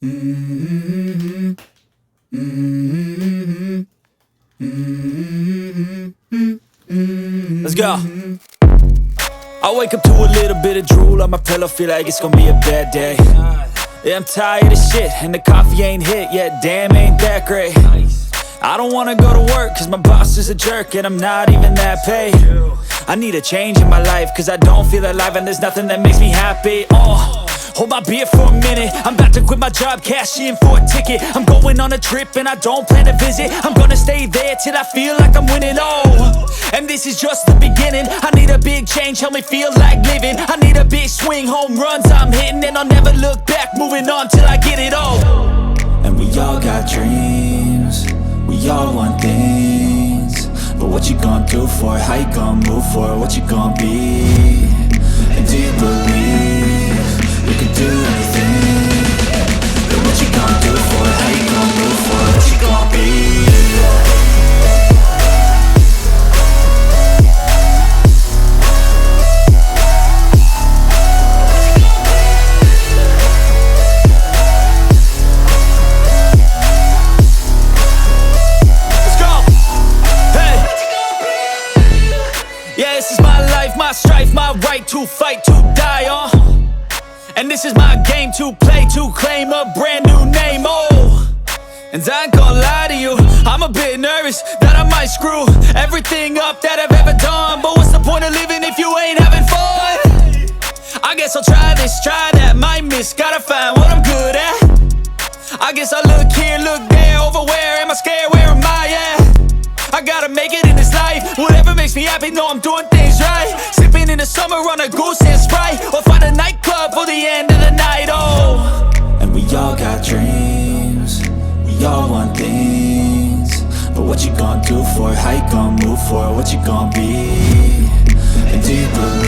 Mm-hmm. Mm-hmm. Mm-hmm. Let's go. I wake up to a little bit of drool on my pillow, feel like it's gonna be a bad day. Yeah, I'm tired of shit, and the coffee ain't hit yet, damn, ain't that great. I don't wanna go to work, cause my boss is a jerk, and I'm not even that paid. I need a change in my life, cause I don't feel alive, and there's nothing that makes me happy. Hold my beer for a minute, I'm about to quit my job, cash in for a ticket. I'm going on a trip and I don't plan to visit. I'm gonna stay there till I feel like I'm winning, and this is just the beginning. I need a big change, help me feel like living. I need a big swing, home runs I'm hitting, and I'll never look back, moving on till I get it all. And we all got dreams, we all want things, but what you gonna do for it? How you gonna move for it? What you gonna be? And do you believe you can do anything? But what you gonna do for it? How you gonna move for it? What you gonna be? Let's go! Hey! Yeah, this is my life, my strife, my right to fight, to die on. And this is my game to play, to claim a brand new name, And I ain't gonna lie to you, I'm a bit nervous that I might screw everything up that I've ever done. But what's the point of living if you ain't having fun? I guess I'll try this, try that, might miss, gotta find what I'm good at. I guess I look here, look there, over where am I scared, where am I at? I gotta make it in this life, whatever makes me happy, know I'm doing things right. Sipping in the summer on a goose and Sprite, or find a nightclub for the end of the night, And we all got dreams, we all want things, but what you gonna do for it? How you gonna move for it? What you gonna be? And do you believe